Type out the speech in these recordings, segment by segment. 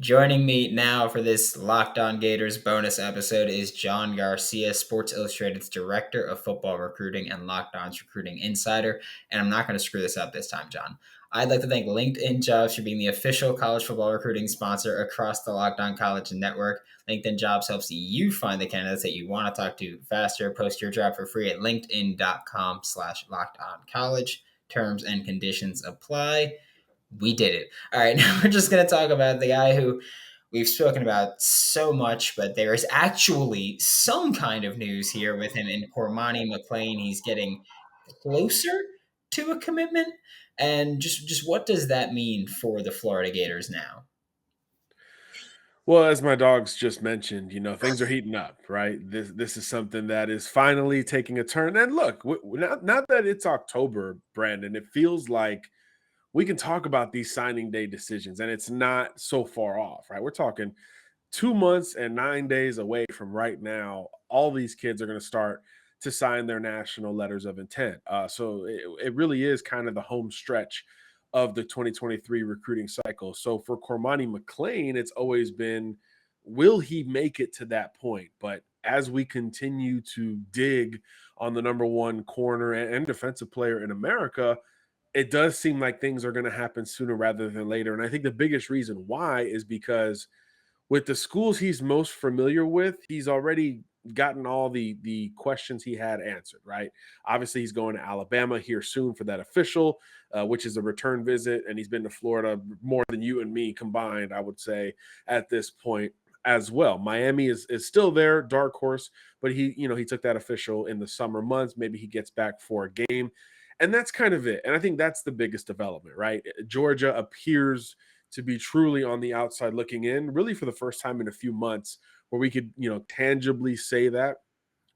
Joining me now for this Locked On Gators bonus episode is John Garcia, Sports Illustrated's Director of Football Recruiting and Locked On's Recruiting Insider. And I'm not going to screw this up this time, John. I'd like to thank LinkedIn Jobs for being the official college football recruiting sponsor across the Locked On College Network. LinkedIn Jobs helps you find the candidates that you want to talk to faster. Post your job for free at linkedin.com/lockedoncollege. Terms and conditions apply. We did it. All right, now we're just going to talk about the guy who we've spoken about so much, but there is actually some kind of news here with him in Cormani McClain. He's getting closer to a commitment. And just what does that mean for the Florida Gators now? Well, as my dogs just mentioned, things are heating up, right? This is something that is finally taking a turn. And look, now that it's October, Brandon, it feels like we can talk about these signing day decisions, and it's not so far off, right? We're talking 2 months and 9 days away from right now. All these kids are going to start to sign their national letters of intent. So it really is kind of the home stretch of the 2023 recruiting cycle. So for Cormani McClain, it's always been, will he make it to that point? But as we continue to dig on the number one corner and defensive player in America, it does seem like things are going to happen sooner rather than later. And I think the biggest reason why is because with the schools he's most familiar with, he's already gotten all the questions he had answered, right? Obviously, he's going to Alabama here soon for that official, which is a return visit, and he's been to Florida more than you and me combined, I would say, at this point as well. Miami is still there, dark horse, but he took that official in the summer months. Maybe he gets back for a game, and that's kind of it. And I think that's the biggest development, right? Georgia appears to be truly on the outside looking in, really for the first time in a few months, where we could, tangibly say that,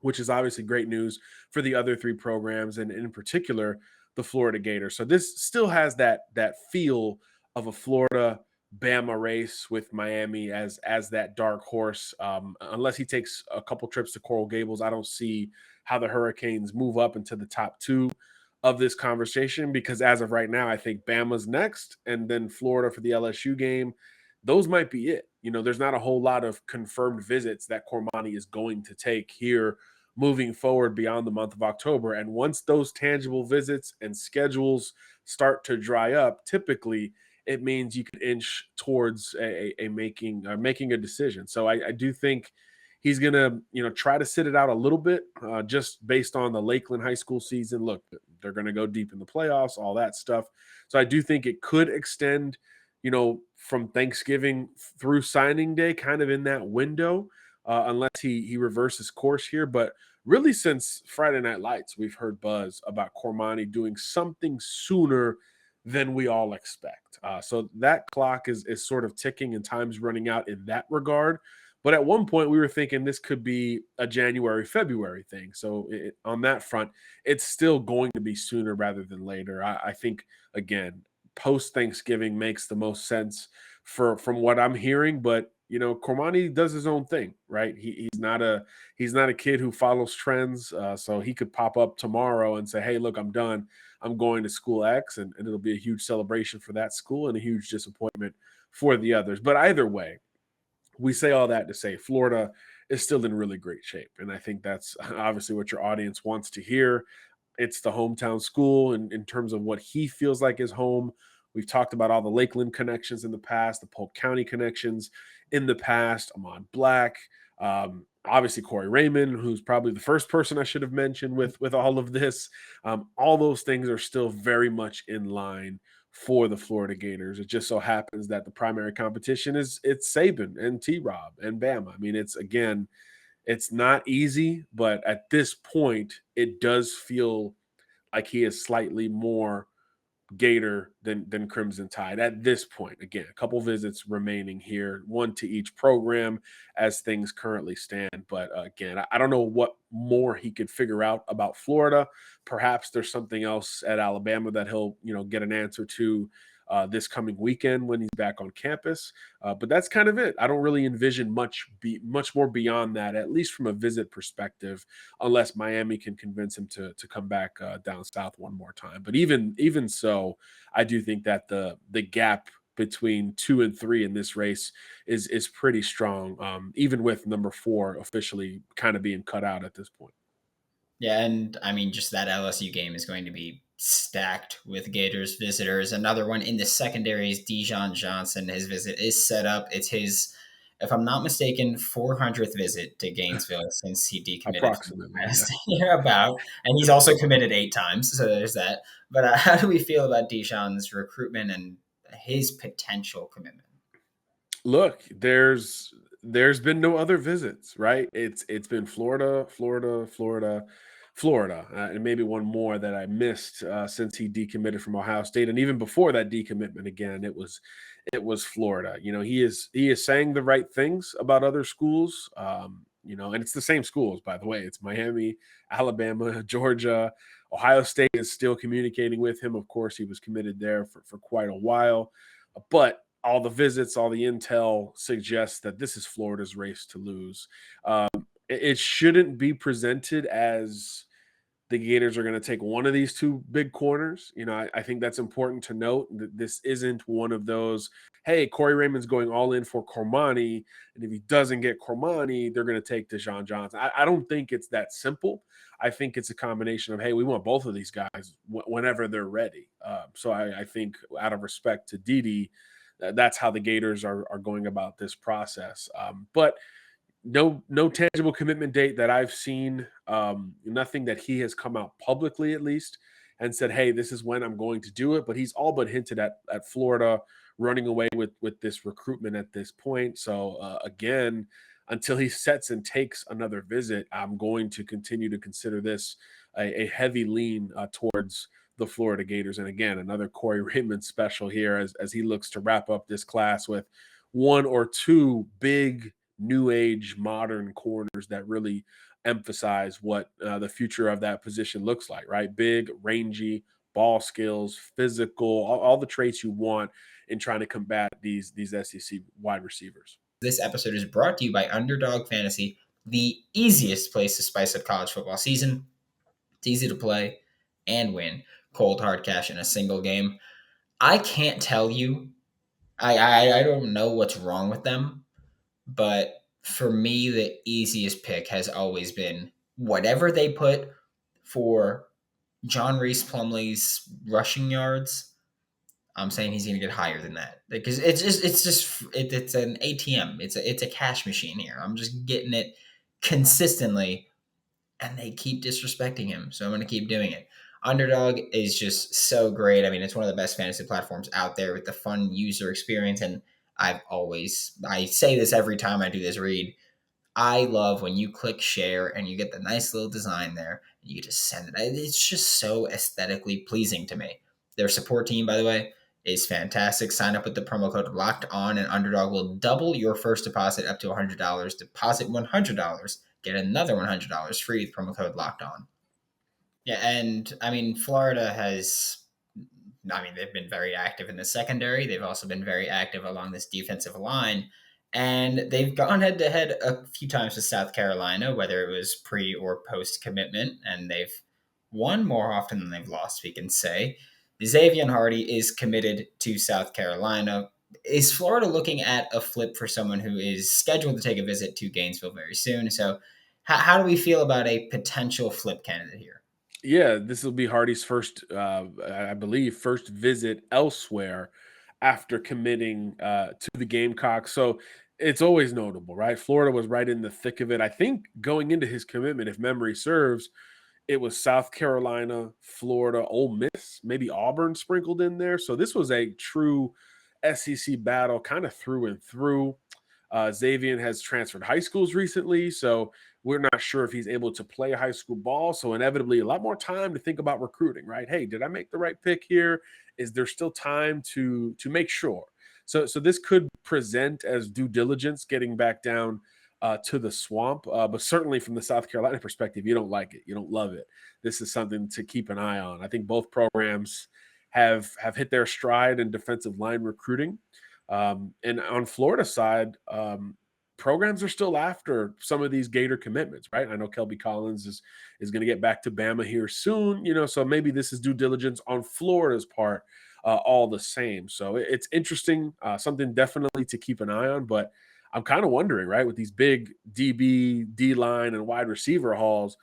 which is obviously great news for the other three programs, and in particular, the Florida Gators. So this still has that feel of a Florida Bama race with Miami as that dark horse. Unless he takes a couple trips to Coral Gables, I don't see how the Hurricanes move up into the top two of this conversation, because as of right now, I think Bama's next and then Florida for the LSU game. Those might be it. There's not a whole lot of confirmed visits that Cormani is going to take here moving forward beyond the month of October. And once those tangible visits and schedules start to dry up, typically it means you can inch towards a making a decision. So I do think he's going to, try to sit it out a little bit, just based on the Lakeland high school season. Look, they're going to go deep in the playoffs, all that stuff. So I do think it could extend, from Thanksgiving through signing day, kind of in that window, unless he reverses course here. But really, since Friday Night Lights, we've heard buzz about Cormani doing something sooner than we all expect. So that clock is sort of ticking and time's running out in that regard. But at one point, we were thinking this could be a January, February thing. So on that front, it's still going to be sooner rather than later. I think, again, post-Thanksgiving makes the most sense from what I'm hearing. But, Cormani does his own thing, right? He's not a kid who follows trends. So he could pop up tomorrow and say, hey, look, I'm done. I'm going to school X, and it'll be a huge celebration for that school and a huge disappointment for the others. But either way, we say all that to say Florida is still in really great shape. And I think that's obviously what your audience wants to hear. It's the hometown school in terms of what he feels like is home. We've talked about all the Lakeland connections in the past, the Polk County connections in the past, Amon Black, obviously Corey Raymond, who's probably the first person I should have mentioned with all of this. All those things are still very much in line for the Florida Gators. It just so happens that the primary competition it's Saban and T-Rob and Bama. I mean, it's not easy, but at this point, it does feel like he is slightly more Gator than Crimson Tide at this point. Again, a couple visits remaining here, one to each program as things currently stand. But again, I don't know what more he could figure out about Florida. Perhaps there's something else at Alabama that he'll get an answer to this coming weekend when he's back on campus. But that's kind of it. I don't really envision much more beyond that, at least from a visit perspective, unless Miami can convince him to come back down south one more time. But even so, I do think that the gap between 2 and 3 in this race is pretty strong, even with number 4 officially kind of being cut out at this point. Yeah, and I mean, just that LSU game is going to be stacked with Gators visitors. Another one in the secondary is Dijon Johnson. His visit is set up. It's his, if I'm not mistaken, 400th visit to Gainesville since he decommitted from the Approximately, yeah. West. Yeah, about. And he's also committed 8 times, so there's that. But how do we feel about Dijon's recruitment and his potential commitment? Look, there's been no other visits, right? It's been Florida, Florida, Florida, Florida, and maybe one more that I missed since he decommitted from Ohio State, and even before that decommitment again, it was Florida. He is saying the right things about other schools, and it's the same schools, by the way. It's Miami, Alabama, Georgia, Ohio State is still communicating with him. Of course, he was committed there for quite a while, but all the visits, all the intel suggests that this is Florida's race to lose. It shouldn't be presented as the Gators are going to take one of these two big corners. I think that's important to note that this isn't one of those, hey, Corey Raymond's going all in for Cormani, and if he doesn't get Cormani, they're going to take Dijon Johnson. I don't think it's that simple. I think it's a combination of, hey, we want both of these guys whenever they're ready. So I think out of respect to Didi, that's how the Gators are going about this process. But no tangible commitment date that I've seen. Nothing that he has come out publicly, at least, and said, "Hey, this is when I'm going to do it." But he's all but hinted at Florida running away with this recruitment at this point. So again, until he sets and takes another visit, I'm going to continue to consider this a heavy lean towards the Florida Gators. And again, another Corey Raymond special here as he looks to wrap up this class with one or two big new age modern corners that really emphasize what the future of that position looks like, right? Big, rangy, ball skills, physical, all the traits you want in trying to combat these SEC wide receivers. This episode is brought to you by Underdog Fantasy, the easiest place to spice up college football season. It's easy to play and win cold hard cash in a single game. I can't tell you. I don't know what's wrong with them, but for me, the easiest pick has always been whatever they put for John Reese Plumlee's rushing yards. I'm saying he's going to get higher than that because it's an ATM. It's a cash machine here. I'm just getting it consistently, and they keep disrespecting him. So I'm going to keep doing it. Underdog is just so great. I mean, it's one of the best fantasy platforms out there with the fun user experience. And I say this every time I do this read. I love when you click share and you get the nice little design there and you just send it. It's just so aesthetically pleasing to me. Their support team, by the way, is fantastic. Sign up with the promo code Locked On, and Underdog will double your first deposit up to $100. Deposit $100, get another $100 free with promo code Locked On. Yeah, and I mean, Florida has. I mean, they've been very active in the secondary. They've also been very active along this defensive line. And they've gone head to head a few times with South Carolina, whether it was pre or post commitment, and they've won more often than they've lost, we can say. Zavion Hardy is committed to South Carolina. Is Florida looking at a flip for someone who is scheduled to take a visit to Gainesville very soon? So, how do we feel about a potential flip candidate here? Yeah, this will be Hardy's first, I believe, first visit elsewhere after committing to the Gamecocks. So it's always notable, right? Florida was right in the thick of it. I think going into his commitment, if memory serves, it was South Carolina, Florida, Ole Miss, maybe Auburn sprinkled in there. So this was a true SEC battle, kind of through and through. Zavion has transferred high schools recently, so we're not sure if he's able to play high school ball. So inevitably, a lot more time to think about recruiting, right? Hey, did I make the right pick here? Is there still time to make sure? So this could present as due diligence, getting back down to the swamp. But certainly from the South Carolina perspective, you don't like it, you don't love it. This is something to keep an eye on. I think both programs have hit their stride in defensive line recruiting. And on Florida side, programs are still after some of these Gator commitments, right? I know Kelby Collins is going to get back to Bama here soon, so maybe this is due diligence on Florida's part all the same. So it's interesting, something definitely to keep an eye on. But I'm kind of wondering, right, with these big DB, D line, and wide receiver hauls,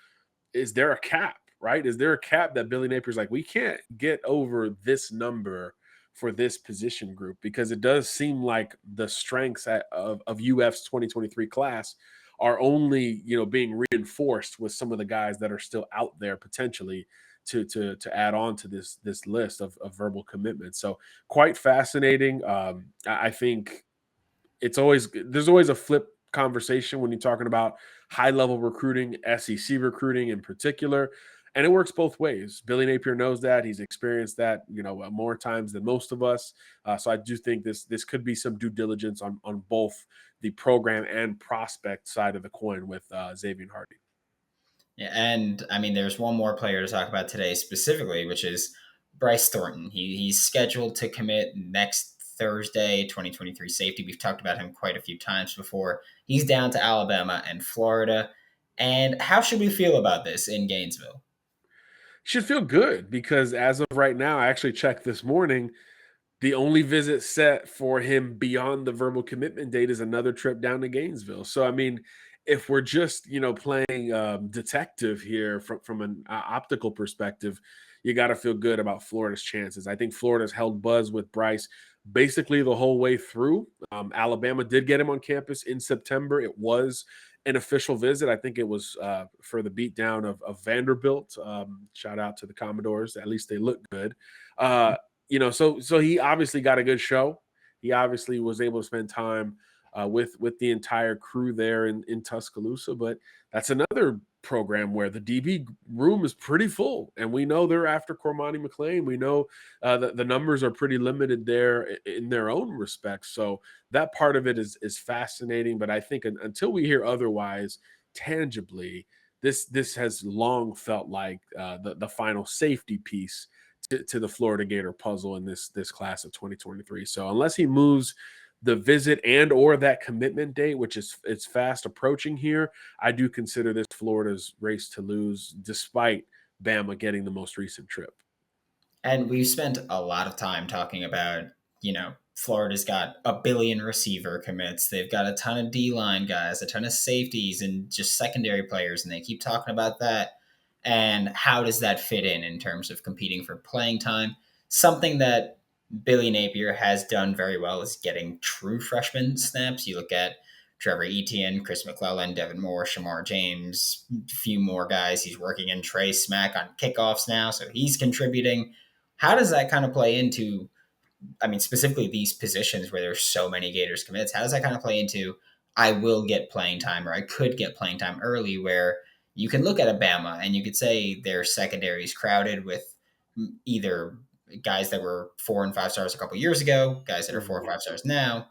is there a cap, right? Is there a cap that Billy Napier's like, we can't get over this number for this position group? Because it does seem like the strengths of UF's 2023 class are only, being reinforced with some of the guys that are still out there potentially to add on to this list of verbal commitments. So quite fascinating. I think there's always a flip conversation when you're talking about high level recruiting, SEC recruiting in particular. And it works both ways. Billy Napier knows that. He's experienced that, more times than most of us. So I do think this could be some due diligence on both the program and prospect side of the coin with Zavion Hardy. Yeah, and I mean, there's one more player to talk about today specifically, which is Bryce Thornton. He's scheduled to commit next Thursday, 2023 safety. We've talked about him quite a few times before. He's down to Alabama and Florida. And how should we feel about this in Gainesville? Should feel good because as of right now, I actually checked this morning. The only visit set for him beyond the verbal commitment date is another trip down to Gainesville. So, I mean, if we're just, playing detective here from an optical perspective, you got to feel good about Florida's chances. I think Florida's held buzz with Bryce basically the whole way through. Alabama did get him on campus in September. It was an official visit. I think it was for the beatdown of Vanderbilt. Shout out to the Commodores. At least they look good. So he obviously got a good show. He obviously was able to spend time with the entire crew there in Tuscaloosa. But that's another program where the DB room is pretty full, and we know they're after Cormani McClain. We know that the numbers are pretty limited there in their own respects. So that part of it is fascinating. But I think until we hear otherwise tangibly, this has long felt like the final safety piece to the Florida Gator puzzle in this class of 2023. So unless he moves the visit and or that commitment date, which it's fast approaching here, I do consider this Florida's race to lose, despite Bama getting the most recent trip. And we've spent a lot of time talking about, Florida's got a billion receiver commits. They've got a ton of D line guys, a ton of safeties, and just secondary players. And they keep talking about that. And how does that fit in terms of competing for playing time? Something that Billy Napier has done very well is getting true freshman snaps. You look at Trevor Etienne, Chris McClellan, Devin Moore, Shamar James, a few more guys. He's working in Trey Smack on kickoffs now, so he's contributing. How does that kind of play into, I mean, specifically these positions where there's so many Gators commits? How does that kind of play into, I will get playing time or I could get playing time early, where you can look at a Bama and you could say their secondary is crowded with either guys that were 4 and 5 stars a couple years ago, guys that are 4 or 5 stars now,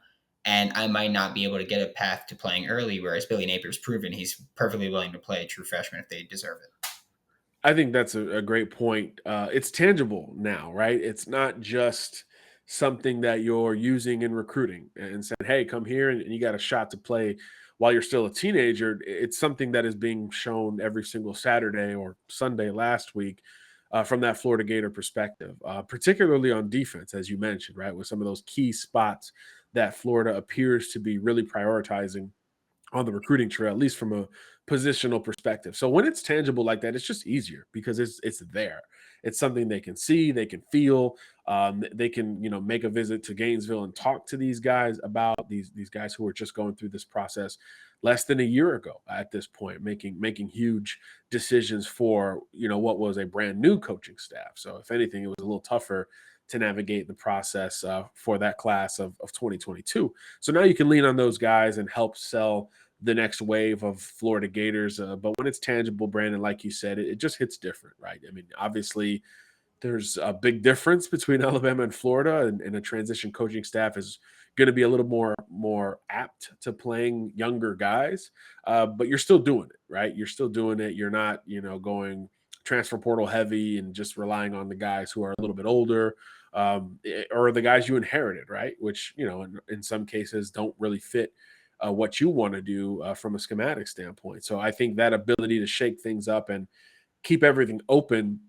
and I might not be able to get a path to playing early, whereas Billy Napier's proven he's perfectly willing to play a true freshman if they deserve it. I think that's a great point. It's tangible now, right? It's not just something that you're using in recruiting and saying, hey, come here and you got a shot to play while you're still a teenager. It's something that is being shown every single Saturday or Sunday last week from that Florida Gator perspective, particularly on defense, as you mentioned, right? With some of those key spots that Florida appears to be really prioritizing on the recruiting trail, at least from a positional perspective. So when it's tangible like that, it's just easier because it's there. It's something they can see, they can feel. They can make a visit to Gainesville and talk to these guys about these guys who are just going through this process less than a year ago at this point, making huge decisions for what was a brand new coaching staff. So if anything, it was a little tougher to navigate the process for that class of 2022. So now you can lean on those guys and help sell the next wave of Florida Gators. But when it's tangible, Brandon, like you said, it just hits different, right? I mean, obviously, there's a big difference between Alabama and Florida, and a transition coaching staff is going to be a little more apt to playing younger guys. But you're still doing it, right? You're still doing it. You're not, going transfer portal heavy and just relying on the guys who are a little bit older, or the guys you inherited, right? Which, in some cases don't really fit what you want to do from a schematic standpoint. So I think that ability to shake things up and keep everything open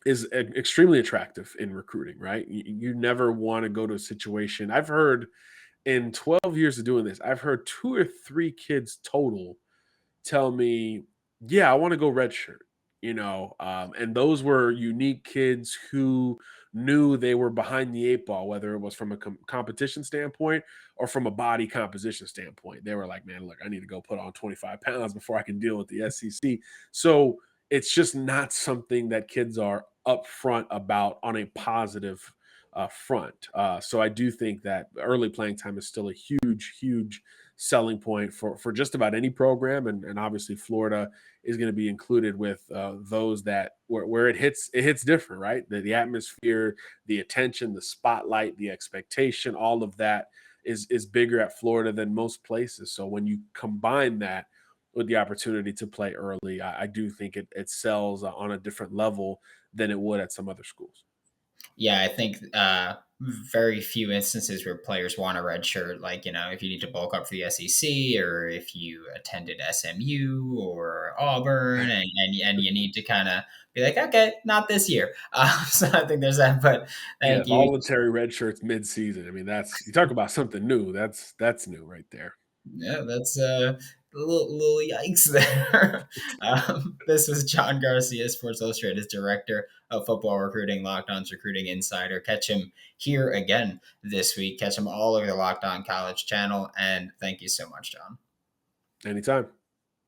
is extremely attractive in recruiting, right? You never want to go to a situation. I've heard in 12 years of doing this, I've heard 2 or 3 kids total tell me, "Yeah, I want to go redshirt." And those were unique kids who knew they were behind the 8 ball, whether it was from a competition standpoint or from a body composition standpoint. They were like, "Man, look, I need to go put on 25 pounds before I can deal with the SEC." So it's just not something that kids are upfront about on a positive front. So I do think that early playing time is still a huge, huge selling point for just about any program, and obviously Florida is going to be included with those that where it hits different, right? The atmosphere, the attention, the spotlight, the expectation, all of that is bigger at Florida than most places. So when you combine that with the opportunity to play early, I do think it sells on a different level than it would at some other schools. Yeah, I think very few instances where players want a red shirt, like, if you need to bulk up for the SEC or if you attended SMU or Auburn and you need to kind of be like, okay, not this year. So I think there's that, but Yeah, thank you. voluntary red shirts mid-season. I mean, that's you talk about something new. That's new right there. Yeah, that's a little yikes there. This was John Garcia, Sports Illustrated's director of football recruiting, Locked On's recruiting insider. Catch him here again this week. Catch him all over the Locked On College channel. And thank you so much, John. Anytime.